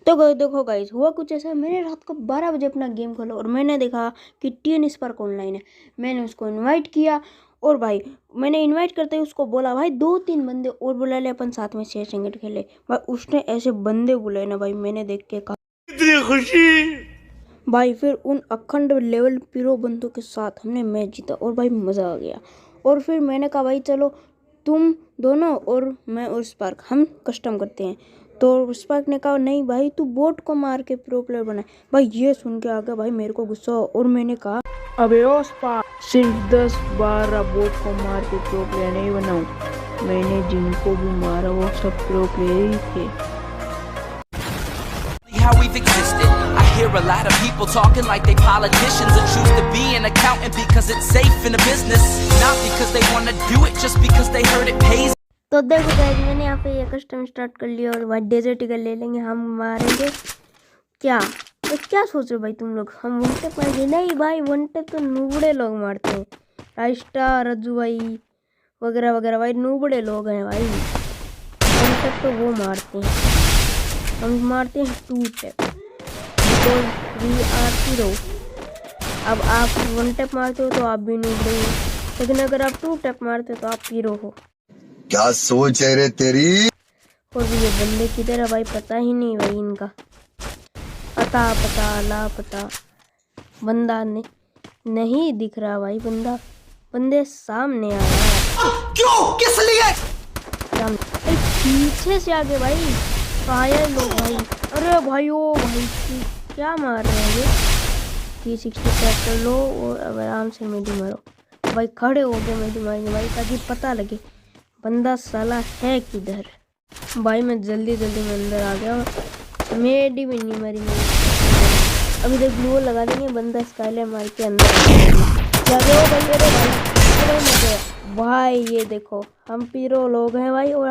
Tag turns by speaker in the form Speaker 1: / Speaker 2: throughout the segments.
Speaker 1: तो देखो गाइस, हुआ कुछ ऐसा। मैंने रात को 12 बजे अपना गेम खोला और मैंने देखा कि टीएन स्पार्क ऑनलाइन है। मैंने उसको इनवाइट किया और भाई मैंने इनवाइट करते ही उसको बोला भाई 2-3 बंदे और बुला ले, अपन साथ में शेयर सिंगेट खेले। भाई उसने ऐसे बंदे बुलाए ना भाई, मैंने देख के कहा इतनी खुशी भाई। फिर उन अखंड लेवल प्रो बंदों के साथ हमने मैच जीता और भाई मज़ा आ गया। और फिर मैंने कहा भाई चलो तुम दोनों और मैं और स्पार्क हम कस्टम करते हैं। तो स्पार्क ने कहा नहीं भाई तू बोट को मार के प्रो प्लेयर बना। भाई ये सुन के आ गया भाई मेरे को गुस्सा और मैंने कहा अबे ओ स्पार्क, सिर्फ 10-12 बोट को मार के प्रो प्लेयर नहीं बनाऊं। मैंने जिनको भी मारा वो सब प्रो प्लेयर ही थे।
Speaker 2: How we've existed. I hear a lot of people talking like they politicians and choose to be an accountant because it's safe in a business, not because they want to do it, just because they heard it pays.
Speaker 1: तो देखो guys, मैंने यहाँ पे ये custom start कर लिया और भाई डेजर्ट ईगल ले लेंगे, हम मारेंगे क्या। तो क्या सोच रहे हो भाई तुम लोग, हम वन टैप मारेंगे? नहीं भाई, वन टैप तो नूबड़े लोग मारते हैं, राइस्टा रज्जू भाई वगैरह वगैरह भाई नूबड़े लोग हैं भाई। वन टैप तो वो मारते हैं, हम मारते हैं 2 tap because we are hero. अब आप 1 टैप मारते हो तो आप भी नूबड़े हो, लेकिन अगर आप 2 टैप मारते हो तो आप हीरो हो।
Speaker 3: क्या सोच है रे तेरी।
Speaker 1: और भी ये बंदे किधर है भाई, पता ही नहीं भाई इनका, पता लापता। बंदा नहीं दिख रहा भाई, बंदे सामने आ रहा है।
Speaker 2: क्यों, किस लिए?
Speaker 1: पीछे से आगे भाई फायर लो भाई। अरे भाई ओ भाई क्या मार रहे हैं ये। 360 टैप कर लो और अब आराम से मेडी मारो भाई। खड़े हो गए मेडी मारेंगे भाई ताकि पता लगे बंदा साला है किधर। भाई मैं जल्दी में अंदर आ गया, मेडी भी नहीं मरी मेरी। अभी तक ग्लू लगा देंगे, बंदा स्काइलर मार के अंदर लगे हो भाई। अरे भाई भाई ये देखो हम पीरो लोग हैं भाई और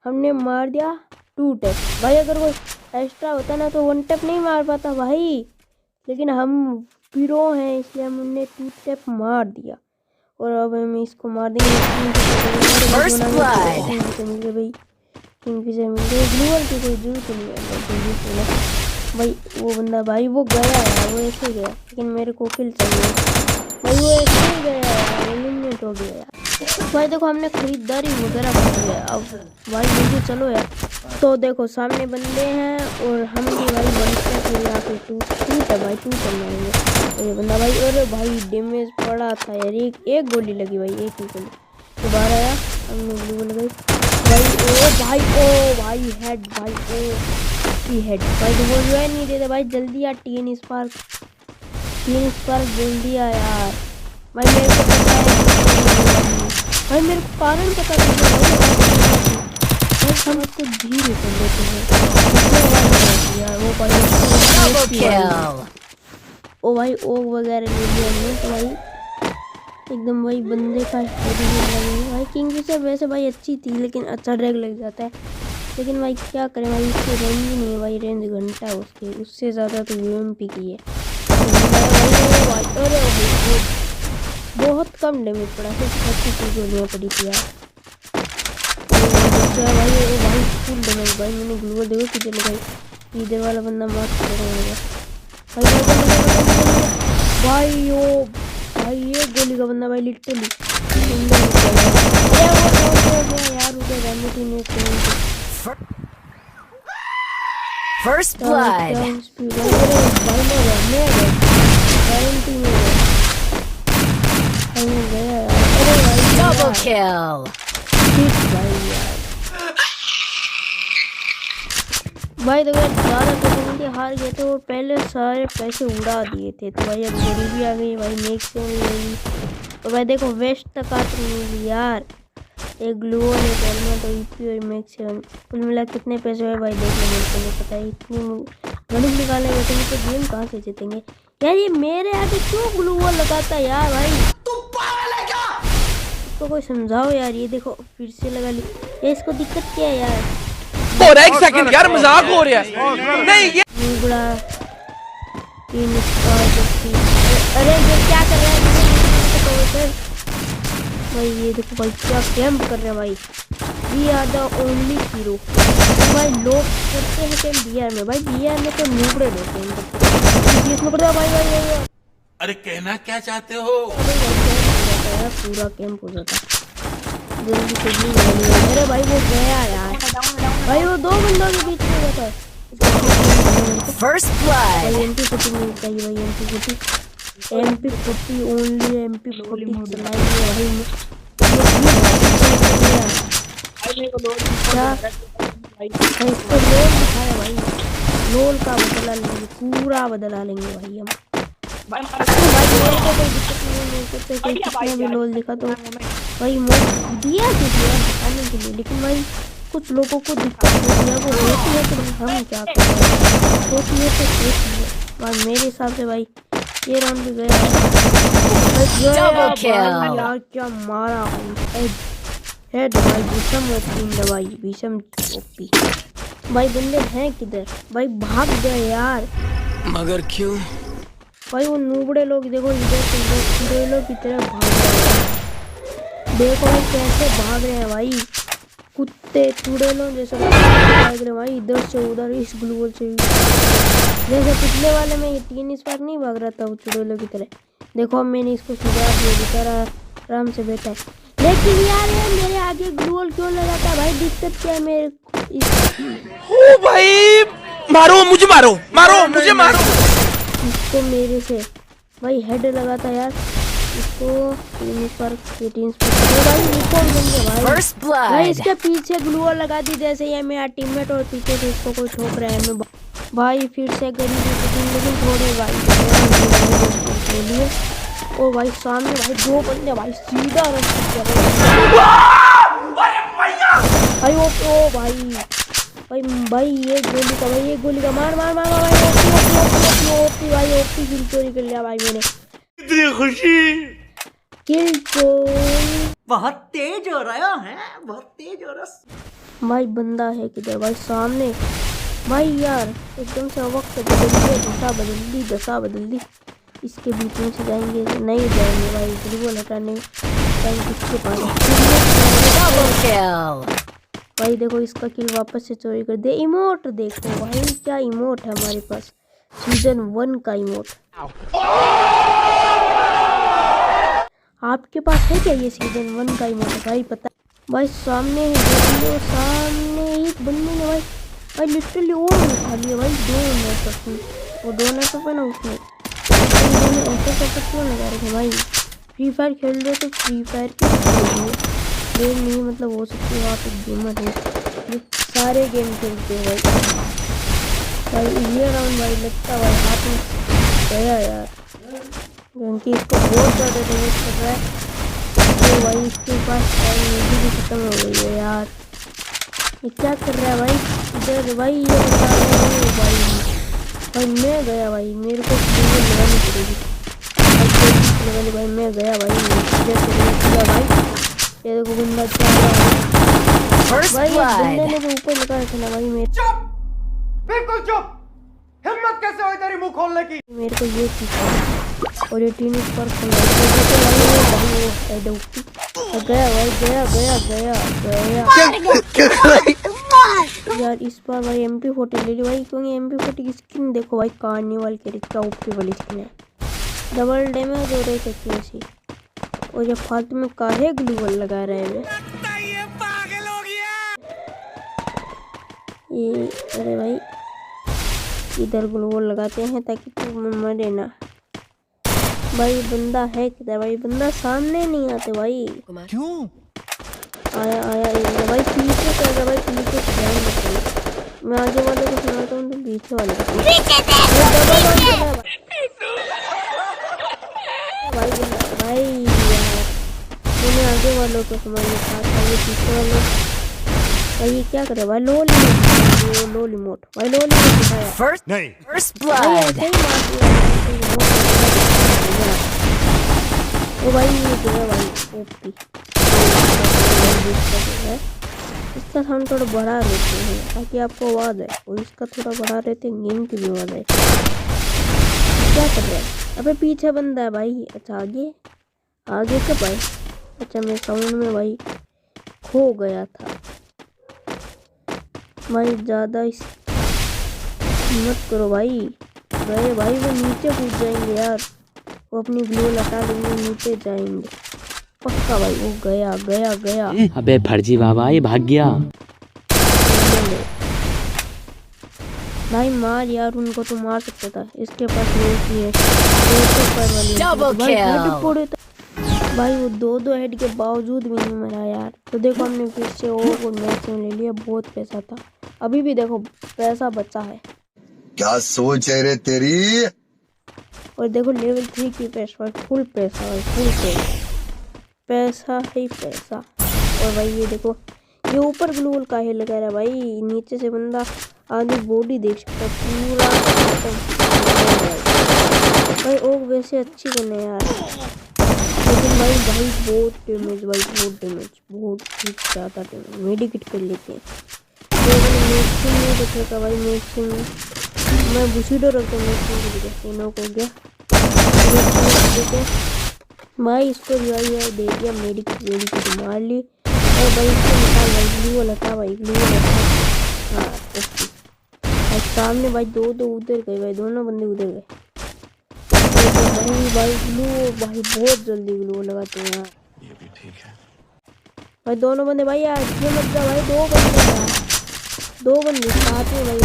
Speaker 1: हमने मार दिया 2 टैप भाई। अगर वो एक्स्ट्रा होता ना तो 1 टैप नहीं मार पाता भाई, लेकिन हम पीरो हैं इसलिए हमने 2 टैप मार दिया। और अब हम इसको मार देंगे भाई। किंगफिशर मिल गए, ग्लूअल की कोई जरूरत नहीं है भाई। वो बंदा भाई वो गया यार, वो ऐसे गया, लेकिन मेरे को किल चाहिए भाई। वो ऐसे गया यार, एलिमिनेट हो गया यार भाई। देखो हमने खरीदारी वगैरह कर लिया, अब भाई मुझे चलो यार। तो देखो सामने बंदे हैं और हम भी भाई बनते थे यहाँ पे 2 है भाई, 2 करना है। और ये बंदा भाई, अरे भाई डैमेज पड़ा था यार, एक गोली लगी भाई, एक ही गोली। दोबारा आया, हमने ग्लू लगाई भाई। ओ भाई हेड भाई, ओ हेड भाई। तो वो जो है नहीं देते भाई, जल्दी यार टीएन स्पार्क जल्दी आ यार भाई। मेरे को पता है भाई, मेरे को कारण पता नहीं हम इसको धीरे कर लेते हैं यार। वो भाई ओ भाई ओ वगैरह ले लिया हमने तो भाई एकदम भाई बंदे का भाई। किंगफिशर वैसे भाई अच्छी थी लेकिन अच्छा ड्रैग लग जाता है, लेकिन भाई क्या करें भाई, उसकी रेंज ही नहीं है भाई। रेंज घंटा है उसकी, उससे ज़्यादा तो यूएमपी की है। अरे बहुत कम डैमेज पड़ा, सिर्फ 35 गोलियाँ पड़ी थी यार भाई। ओ भाई फुल डैमेज भाई। मैंने ग्लू देखो किधर लगाई, इधर वाला बंदा मार करेगा भाई। ओ भाई ये गोली का बंदा भाई लिटरली यार उधर रेमिटी ने
Speaker 4: First blood. Double kill.
Speaker 1: भाई देखो ज़्यादा पैसे हार गए थे और पहले सारे पैसे उड़ा दिए थे, तो भाई अब गरीबी आ गई भाई। नेक्स्ट से नहीं गई तो भाई देखो वेस्ट तक आती मिली यार। एक ग्लू ने हेलमेट और ईपी और मैक्स 7 कुल मिला कितने पैसे हुए भाई देख लो, मेरे को नहीं पता। इतनी गणित निकालने बैठे तो गेम कहाँ से जीतेंगे यार। ये मेरे आगे क्यों ग्लू वॉल लगाता है यार भाई,
Speaker 2: तुम पागल है क्या?
Speaker 1: इसको कोई समझाओ यार। ये देखो फिर से लगा ली ये, इसको दिक्कत क्या है यार।
Speaker 5: और एक सेकंड यार, मजाक हो रहा है नहीं ये
Speaker 1: बड़ा अरे ये क्या कर रहा है भाई ये देखो भाई क्या कैंप कर रहे हैं भाई। We are the only hero. भाई लोग करते हैं कैंप बिहार में, भाई बिहार में तो नूबड़े लोग हैं इसमें करते भाई भाई भाई।
Speaker 6: अरे कहना क्या चाहते हो?
Speaker 1: यार पूरा कैंप हो जाता जल्दी से जल्दी। अरे भाई वो गया यार, भाई वो दो बंदों के बीच में रहता है।
Speaker 4: First
Speaker 1: भाई
Speaker 4: blood.
Speaker 1: MP40 नहीं चाहिए भाई, MP40 ओनली MP40 चलाएंगे भाई। क्या भाई इसको लोल दिखाया भाई, लोल का बदला लेंगे, पूरा बदला लेंगे भाई हम। भाई मेरे को कोई दिक्कत नहीं है, मेरे को कोई कितने भी लोल दिखा तो भाई मोड दिया कीजिए दिखाने के लिए। लेकिन भाई कुछ लोगों को दिक्कत होती है, वो होती है तो हम क्या कर रहे हैं, होती है तो होती है भाई। मेरे हिसाब से भाई ये राउंड भी गया
Speaker 4: Double kill.
Speaker 1: यार क्या मारा भाई, हेड भाई भीषम ओपी भाई, भीषम ओपी भाई। बंदे हैं किधर भाई, भाग गए यार।
Speaker 5: मगर क्यों?
Speaker 1: भाई वो नूबड़े लोग देखो इधर से नूबड़े लोग की तरफ भाग रहे हैं, देखो भाई कैसे भाग रहे हैं भाई, कुत्ते चुड़ैलों जैसे भाग रहे हैं भाई, इधर से उधर इस ग्लूवल से। जैसे पिछले वाले में ये 3 इस बार नहीं भाग रहा था वो चुड़ैलों की तरह। देखो मैंने इसको सुधार दिया, बेचारा आराम से बैठा है। लेकिन यार ये मेरे आगे ग्लूवल क्यों लगाता है भाई, दिक्कत क्या है मेरे
Speaker 5: ओ भाई मारो मुझे, मारो मारो मुझे, मारो
Speaker 1: इसको मेरे से भाई हेड लगाता यार इसको। 3 पर भाई रिकॉर्ड बन गया भाई।
Speaker 4: First
Speaker 1: भाई
Speaker 4: blood.
Speaker 1: इसके पीछे ग्लूवल लगा दी, जैसे ये मेरा टीममेट और पीछे से इसको कोई ठोक रहा है। मैं भाई फिर से गरीबी की लेकिन थोड़े भाई लिए। ओ भाई सामने भाई 2 बंदे भाई सीधा रस्ते भाई। ओ भाई ये गोली का मार मार मार भाई। ओपी भाई, ओपी किल चोरी कर लिया भाई मैंने।
Speaker 6: इतनी खुशी।
Speaker 1: किल चोरी
Speaker 7: बहुत तेज हो रहा है, बहुत तेज हो रहा।
Speaker 1: भाई बंदा है किधर भाई, सामने भाई यार एकदम से वक्त बदल दिया, दशा बदल दी। इसके बीच में से जाएंगे नहीं जाएंगे भाई, ग्लूवल हटाने किसके पास।
Speaker 4: Double kill.
Speaker 1: भाई देखो इसका किल वापस से चोरी कर दिया। इमोट देखो भाई, क्या इमोट है हमारे पास, सीजन 1 का इमोट। आपके पास है क्या ये सीजन 1 का इमोट भाई? पता भाई सामने है, सामने एक बंदे ने भाई लिटरली और उठा लिया भाई। 2 नेटवर्क, वो 2 नेटवर्क है ना उसमें ऐसे क्यों लगा रखे भाई। फ्री फायर खेल रहे तो फ्री फायर की गेम नहीं, मतलब हो सकती है आप एक गेमर है जो सारे गेम खेलते हैं भाई। ये राउंड भाई लगता भाई हाथ में गया यार, क्योंकि इसको बहुत ज़्यादा डैमेज कर रहा है। तो भाई इसके पास टाइम भी खत्म हो गई है यार। ये क्या कर रहा है भाई इधर भाई, ये बता रहे हैं भाई मैं गया भाई, मेरे को लगानी पड़ेगी भाई। मैं गया भाई, भाई ये देखो बंदा क्या भाई, बंदे ने जो ऊपर लगा रखा ना भाई मेरे।
Speaker 5: चुप, बिल्कुल चुप, हिम्मत कैसे हुई तेरी मुंह खोलने की?
Speaker 1: मेरे को ये चीज और ये 3 पर गया यार। इस बार भाई MP40 ले ली भाई, क्योंकि MP40 की स्किन देखो भाई, कार्निवल के क्या ओपी वाली स्किन है, डबल डैमेज हो रही सकती है ऐसी। और ये फालतू में काहे ग्लूवल लगा रहे हैं ये। अरे भाई इधर ग्लूवल लगाते हैं ताकि तुम मरे ना भाई। बंदा है किधर भाई, बंदा सामने नहीं आते भाई।
Speaker 5: क्यों?
Speaker 1: आया भाई, पीछे कर रहा भाई, पीछे ध्यान रखो। मैं आगे वाले को सुनाता हूँ तो पीछे वाले को भाई यार मैंने आगे वालों को समझने था, ये पीछे वालों भाई ये क्या करे भाई। लोल इमोट भाई, लोल इमोट दिखाया
Speaker 4: First
Speaker 1: भाई,
Speaker 4: blood.
Speaker 1: ऐसे ही मार दिया ओ भाई। ये जो है भाई ओपी, इसका साउंड थोड़ा बढ़ा लेते हैं ताकि आपको आवाज़ आए, और इसका थोड़ा बढ़ा लेते हैं गेम की भी आवाज़ आए। क्या कर रहे हैं? अबे पीछे बंदा है भाई। अच्छा आगे कब भाई? अच्छा मैं साउंड में भाई खो गया था भाई। ज़्यादा इस मत करो भाई। गए भाई, वो नीचे कूद जाएंगे यार, वो अपनी ग्लो लटा लेंगे, नीचे जाएंगे पक्का भाई। वो गया गया गया।
Speaker 8: अबे फर्जी बाबा ये भाग गया।
Speaker 1: भाई मार यार, उनको तो मार सकता था, इसके पास नहीं है।
Speaker 4: Double kill.
Speaker 1: भाई वो दो हेड के बावजूद भी नहीं मरा यार। तो देखो हमने फिर से और मैच में ले लिया, बहुत पैसा था, अभी भी देखो पैसा बचा है।
Speaker 3: क्या सोच है रे तेरी?
Speaker 1: और देखो लेवल 3 की पैसा, फुल पैसा है, फुल पैसा ही पैसा। और भाई ये देखो, ये ऊपर ग्लूल का है लगा रहा है भाई, नीचे से बंदा आधी बॉडी देख सकता है पूरा। भाई ओग वैसे अच्छी बने यार, लेकिन भाई बहुत डैमेज, भाई बहुत डैमेज, बहुत ही ज़्यादा डैमेज। मेडिकेट कर लेते हैं। तो मैक्सिम नहीं रखेगा भाई, मैक्सिम मैं बुशीडो रखता हूँ, मैक्सिम नॉक हो गया भाई। इसको रिवाइव दे दिया, मेडिकेट मार ली। और भाई इसको निकाल भाई, ग्लू लटा भाई, ग्लू लटा। हाँ ओके भाई, सामने भाई दो उधर गए भाई, दोनों बंदे उधर गए भाई ग्लू भाई बहुत जल्दी ग्लू लगाते हैं यार। ये भी ठीक है भाई, दोनों बंदे भाई यार, ये मत जा भाई, दो बंदे यार, दो बंदे साथ में भाई,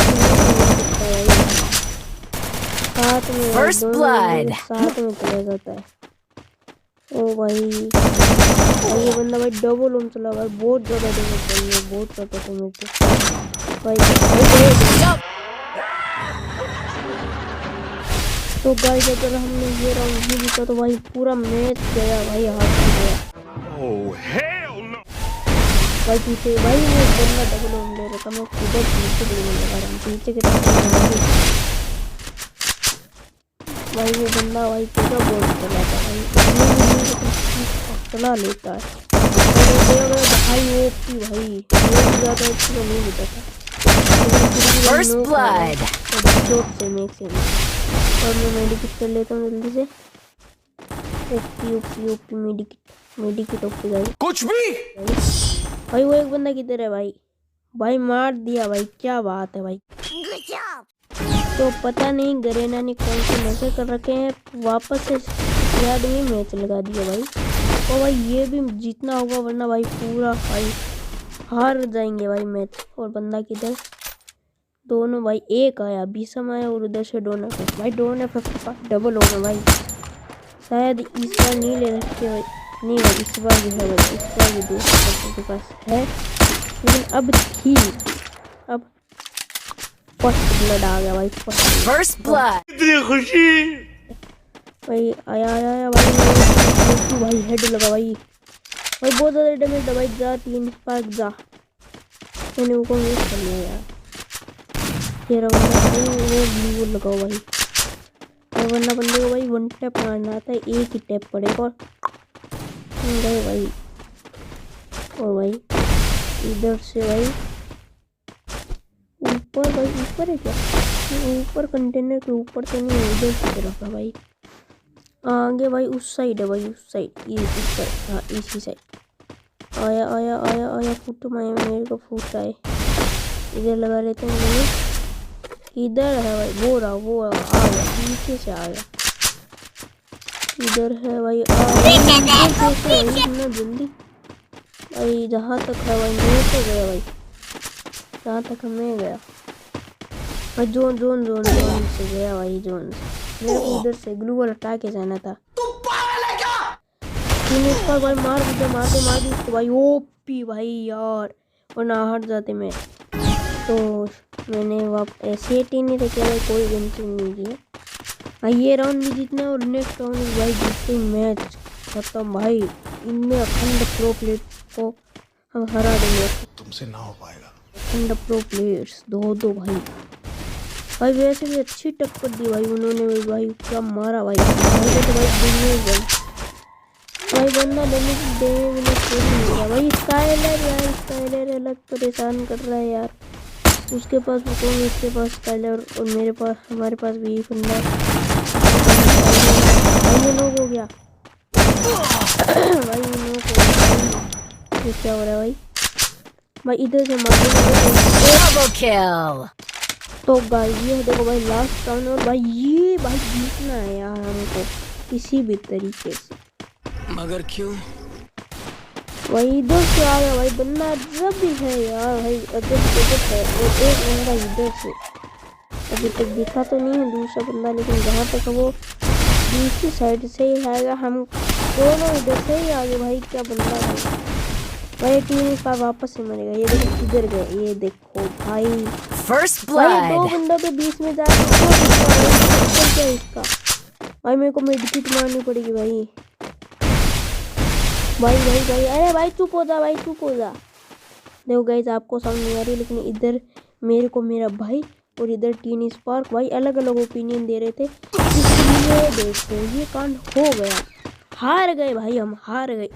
Speaker 1: साथ में
Speaker 4: First blood.
Speaker 1: साथ में चला जाता है। ओ भाई ये बंदा भाई डबल ओम चला भाई, बहुत ज़्यादा डैमेज चाहिए, बहुत ज़्यादा डैमेज भाई। तो गाइस अगर हमने ये राउंड नहीं जीता तो भाई पूरा मैच गया भाई, हाथ में गया भाई। पीछे भाई वो बंदा डबल ओम ले रहा था, मैं उधर पीछे लेने लगा रहा हूँ, पीछे के भाई वो बंदा भाई पूरा बोल चलाता भाई, चला लेता है भाई। ओपी भाई बहुत ज़्यादा अच्छी तो नहीं होता था।
Speaker 4: First blood.
Speaker 1: चोट से मैक्सिमम। और मैं मेडिकेट कर लेता हूँ जल्दी से। ओपी मेडिकेट ओपी भाई,
Speaker 5: कुछ भी
Speaker 1: भाई वो एक बंदा किधर है भाई मार दिया भाई, क्या बात है भाई। तो पता नहीं गरेना ने कौन से नशे कर रखे हैं, वापस से याद में मैच लगा दिया भाई। और भाई ये भी जीतना होगा, वरना भाई पूरा भाई हार जाएंगे भाई मैच। और बंदा किधर, दोनों भाई, एक आया भीषम आया और उधर से डोनर भाई, डोनर डबल हो गया भाई। शायद इस बार नहीं ले रखे भाई, नहीं भाई इस बार भी है भाई, इस बार भी दोस्त के पास है, लेकिन अब थी, अब फर्स्ट ब्लड आ गया भाई,
Speaker 4: First blood.
Speaker 6: इतनी खुशी।
Speaker 1: भाई आया भाई हेड लगा भाई बहुत ज़्यादा डैमेज था भाई। जा 3 स्पार्क जा, मैंने वो मिस कर लिया यार। तेरा बंदा भाई वो ब्लू लगाओ भाई, और वरना बंदे को भाई 1 टैप मारना आता है, एक ही टैप पड़ेगा और गए भाई। और भाई इधर से भाई ऊपर भाई, ऊपर है क्या, ऊपर कंटेनर के ऊपर तो नहीं, इधर से रखा भाई, आगे भाई उस साइड है भाई, उस साइड, ये इस साइड, हाँ इसी साइड। आया फुट मेरे को फुट आए, इधर लगा लेते हैं भाई। इधर है भाई, वो रहा आ गया, नीचे से आ गया, इधर है भाई, इतना जल्दी भाई। जहाँ तक है भाई मैं तो गया भाई, जहाँ तक मैं गया भाई, जोन से गया भाई, जोन से मेरे को उधर से ग्लू हटा के जाना था। पर भाई मार दी उसको भाई, ओपी भाई यार, और ना हट जाते मैं तो। मैंने ऐसे ही नहीं रखे भाई, कोई गलती नहीं की भाई। ये राउंड भी जीतना और नेक्स्ट राउंड भी भाई जीतते, मैच खत्म भाई। इनमें अखंड प्रो प्लेयर को हम हरा देंगे,
Speaker 6: तुमसे ना हो पाएगा।
Speaker 1: अखंड प्रो प्लेयर्स दो भाई वैसे भी अच्छी टक्कर दी भाई उन्होंने भी भाई, क्या मारा भाई तो भाई बंदा देने भाई। स्काइलर अलग परेशान कर रहा है यार, उसके पास वो कौन, इसके पास स्काइलर और मेरे पास, हमारे पास भी बंदा भाई, ये लोग हो गया भाई नो को ये क्या हो रहा है भाई? भाई इधर से मार
Speaker 4: Double kill.
Speaker 1: तो गाइस ये देखो भाई लास्ट राउंड और भाई ये भाई जीतना है यार हमको किसी भी तरीके से।
Speaker 5: मगर क्यों?
Speaker 1: भाई इधर से आ गया भाई बंदा जब भी है यार भाई अगर है और एक बंदा इधर से अभी तक दिखा तो नहीं है दूसरा बंदा, लेकिन जहाँ तक वो दूसरी साइड से ही आएगा। हम दोनों इधर से ही आगे भाई क्या बंदा है भाई टीम इस बार वापस से मरेगा। ये देखो किधर गए, ये देखो भाई
Speaker 4: First
Speaker 1: भाई दो
Speaker 4: blood.
Speaker 1: बंदों के बीच में जाके क्या इसका भाई मेरे को मेडिकेट मारनी पड़ेगी भाई। भाई भाई भाई अरे भाई चुप हो जा भाई, चुप हो जा। देखो गाइस आपको समझ नहीं आ रही, लेकिन इधर मेरे को मेरा भाई और इधर टीन स्पार्क भाई अलग अलग ओपिनियन दे रहे थे, इसलिए देखो ये कांड हो गया। हार गए भाई, हम हार गए।